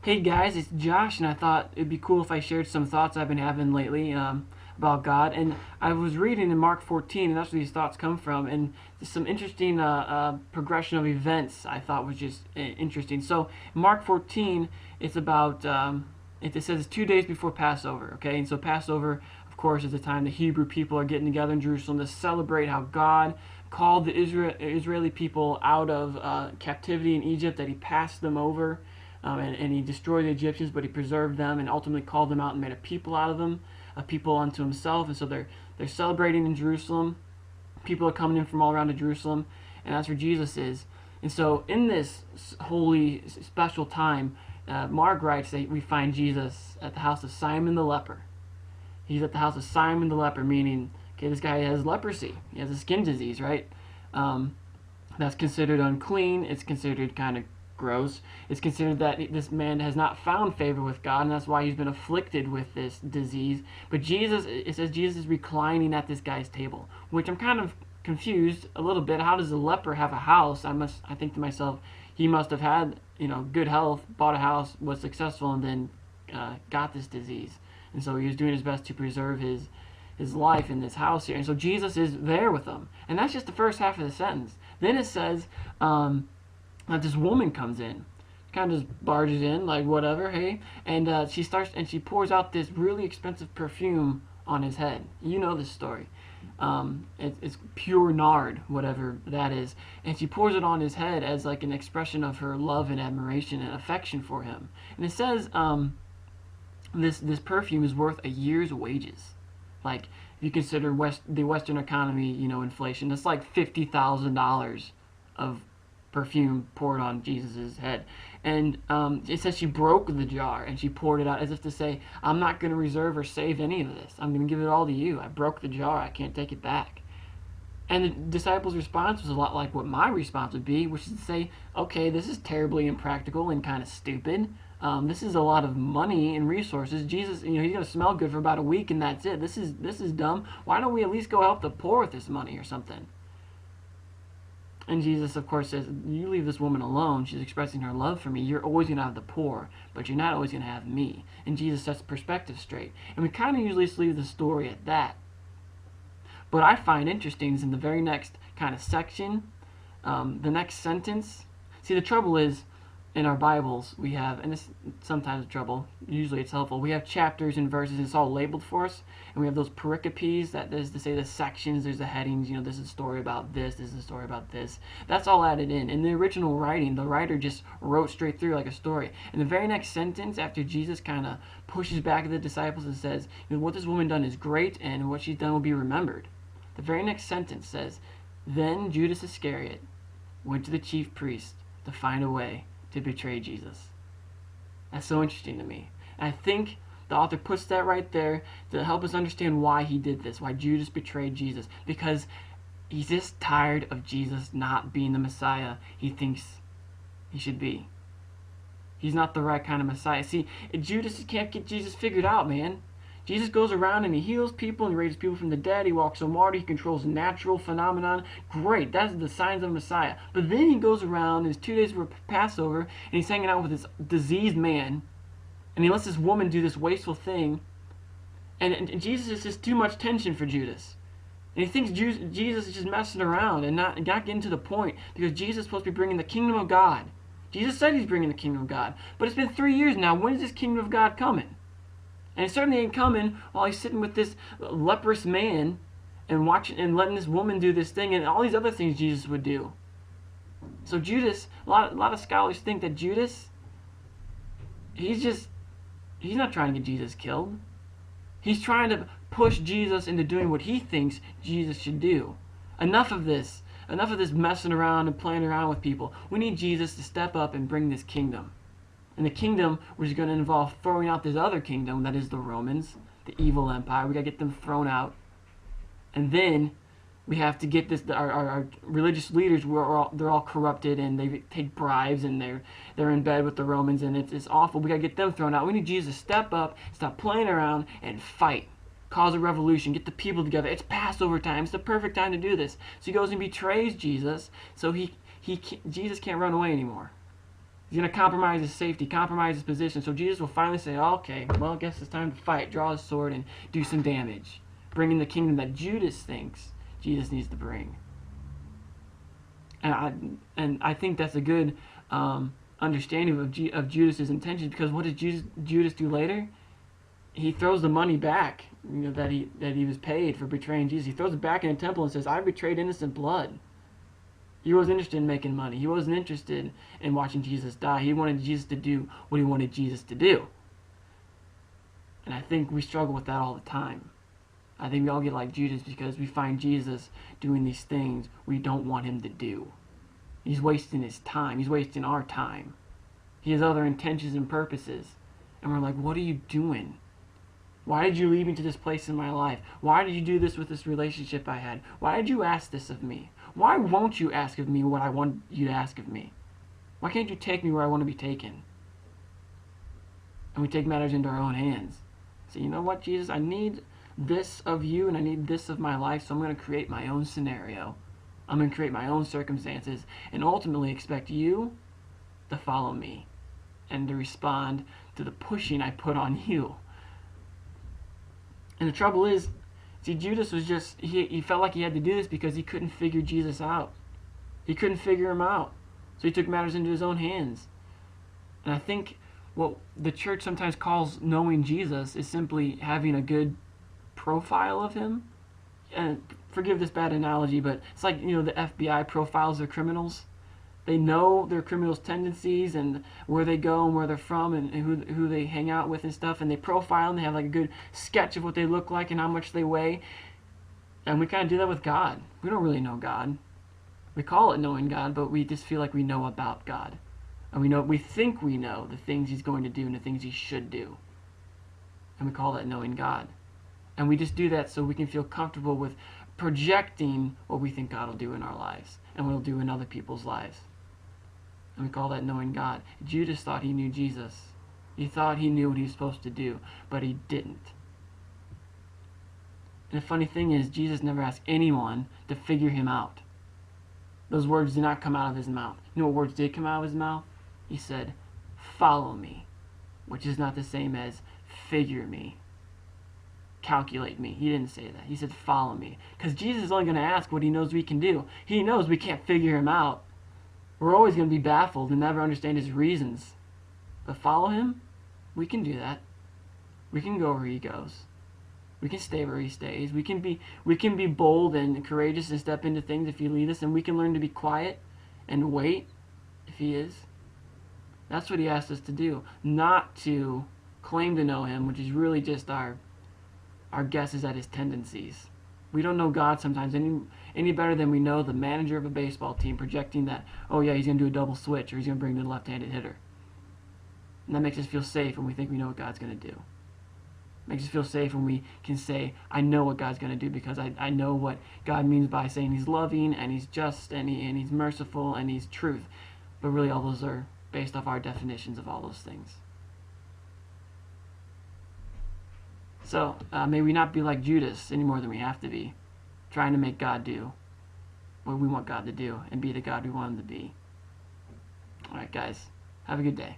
Hey guys, it's Josh, and I thought it'd be cool if I shared some thoughts I've been having lately about God. And I was reading in Mark 14, and that's where these thoughts come from. And some interesting progression of events I thought was just interesting. So, Mark 14, it's about, it says it's 2 days before Passover, okay? And so, Passover, of course, is the time the Hebrew people are getting together in Jerusalem to celebrate how God called the Israeli people out of captivity in Egypt, that he passed them over and he destroyed the Egyptians, but he preserved them and ultimately called them out and made a people out of them, a people unto himself. And so they're celebrating in Jerusalem. People are coming in from all around to Jerusalem, and that's where Jesus is. And so in this holy, special time, Mark writes that we find Jesus at the house of Simon the leper. He's at the house of Simon the leper, meaning, okay, this guy has leprosy. He has a skin disease, right? That's considered unclean. It's considered kind of gross. It's considered that this man has not found favor with God, and that's why he's been afflicted with this disease. But Jesus, it says Jesus is reclining at this guy's table, which I'm kind of confused a little bit. How does a leper have a house? I think to myself, he must have had, good health, bought a house, was successful, and then got this disease. And so he was doing his best to preserve his life in this house here. And so Jesus is there with them. And that's just the first half of the sentence. Then it says that this woman comes in, kind of just barges in, like whatever, hey, and she pours out this really expensive perfume on his head. You know this story. It's pure nard, whatever that is, and she pours it on his head as like an expression of her love and admiration and affection for him. And it says this perfume is worth a year's wages. Like if you consider the Western economy, inflation, it's like $50,000 of perfume poured on Jesus' head. And it says she broke the jar and she poured it out as if to say, I'm not going to reserve or save any of this. I'm going to give it all to you. I broke the jar. I can't take it back. And the disciples' response was a lot like what my response would be, which is to say, okay, this is terribly impractical and kind of stupid. This is a lot of money and resources. Jesus, he's going to smell good for about a week and that's it. This is dumb. Why don't we at least go help the poor with this money or something? And Jesus, of course, says, you leave this woman alone. She's expressing her love for me. You're always going to have the poor, but you're not always going to have me. And Jesus sets perspective straight. And we kind of usually just leave the story at that. But I find interesting is in the very next kind of section, the next sentence. See, the trouble is, in our Bibles, we have, and this sometimes trouble, usually it's helpful, we have chapters and verses, and it's all labeled for us, and we have those pericopes, that is to say the sections, there's the headings, this is a story about this is a story about this. That's all added in. In the original writing, the writer just wrote straight through like a story. In the very next sentence, after Jesus kind of pushes back at the disciples and says, what this woman done is great, and what she's done will be remembered. The very next sentence says, then Judas Iscariot went to the chief priest to find a way to betray Jesus. That's so interesting to me. And I think the author puts that right there to help us understand why he did this, why Judas betrayed Jesus. Because he's just tired of Jesus not being the Messiah he thinks he should be. He's not the right kind of Messiah. See, Judas can't get Jesus figured out, man. Jesus goes around and he heals people and raises people from the dead. He walks on water. He controls natural phenomenon. Great. That's the signs of Messiah. But then he goes around, it's 2 days before Passover, and he's hanging out with this diseased man. And he lets this woman do this wasteful thing. And Jesus is just too much tension for Judas. And he thinks Jesus is just messing around and not getting to the point. Because Jesus is supposed to be bringing the kingdom of God. Jesus said he's bringing the kingdom of God. But it's been 3 years now. When is this kingdom of God coming? And it certainly ain't coming while he's sitting with this leprous man and watching and letting this woman do this thing and all these other things Jesus would do. So Judas, a lot of scholars think that Judas, he's not trying to get Jesus killed. He's trying to push Jesus into doing what he thinks Jesus should do. Enough of this messing around and playing around with people. We need Jesus to step up and bring this kingdom. And the kingdom was going to involve throwing out this other kingdom, that is the Romans, the evil empire. We got to get them thrown out. And then we have to get this. Our religious leaders, they're all corrupted and they take bribes and they're in bed with the Romans and it's awful. We got to get them thrown out. We need Jesus to step up, stop playing around, and fight. Cause a revolution. Get the people together. It's Passover time. It's the perfect time to do this. So he goes and betrays Jesus. So Jesus can't run away anymore. He's going to compromise his safety, compromise his position. So Jesus will finally say, oh, okay, well, I guess it's time to fight, draw his sword, and do some damage. Bringing the kingdom that Judas thinks Jesus needs to bring. And I think that's a good understanding of Judas's intentions, because what does Judas do later? He throws the money back, that he was paid for betraying Jesus. He throws it back in the temple and says, I betrayed innocent blood. He wasn't interested in making money. He wasn't interested in watching Jesus die. He wanted Jesus to do what he wanted Jesus to do. And I think we struggle with that all the time. I think we all get like Judas because we find Jesus doing these things we don't want him to do. He's wasting his time. He's wasting our time. He has other intentions and purposes. And we're like, what are you doing? Why did you lead me to this place in my life? Why did you do this with this relationship I had? Why did you ask this of me? Why won't you ask of me what I want you to ask of me? Why can't you take me where I want to be taken? And we take matters into our own hands. Say, you know what, Jesus, I need this of you and I need this of my life, so I'm going to create my own scenario. I'm going to create my own circumstances and ultimately expect you to follow me and to respond to the pushing I put on you. And the trouble is, see, Judas was just, he felt like he had to do this because he couldn't figure Jesus out. He couldn't figure him out. So he took matters into his own hands. And I think what the church sometimes calls knowing Jesus is simply having a good profile of him. And forgive this bad analogy, but it's like, the FBI profiles their criminals. They know their criminals' tendencies and where they go and where they're from and who they hang out with and stuff, and they profile them. They have like a good sketch of what they look like and how much they weigh. And we kind of do that with God. We don't really know God. We call it knowing God, but we just feel like we know about God. And we think we know the things he's going to do and the things he should do. And we call that knowing God. And we just do that so we can feel comfortable with projecting what we think God will do in our lives and what he'll do in other people's lives. And we call that knowing God. Judas thought he knew Jesus. He thought he knew what he was supposed to do, but he didn't. And the funny thing is, Jesus never asked anyone to figure him out. Those words did not come out of his mouth. You know what words did come out of his mouth? He said, follow me, which is not the same as figure me, calculate me. He didn't say that. He said, follow me. Because Jesus is only going to ask what he knows we can do. He knows we can't figure him out. We're always going to be baffled and never understand his reasons. But follow him, we can do that. We can go where he goes. We can stay where he stays. We can be bold and courageous and step into things if he leads us, and we can learn to be quiet and wait if he is. That's what he asked us to do, not to claim to know him, which is really just our guesses at his tendencies. We don't know God sometimes any better than we know the manager of a baseball team projecting that, oh yeah, he's going to do a double switch or he's going to bring in a left-handed hitter. And that makes us feel safe when we think we know what God's going to do. It makes us feel safe when we can say, I know what God's going to do because I know what God means by saying he's loving and he's just and he's merciful and he's truth. But really all those are based off our definitions of all those things. So may we not be like Judas any more than we have to be, trying to make God do what we want God to do and be the God we want him to be. All right, guys, have a good day.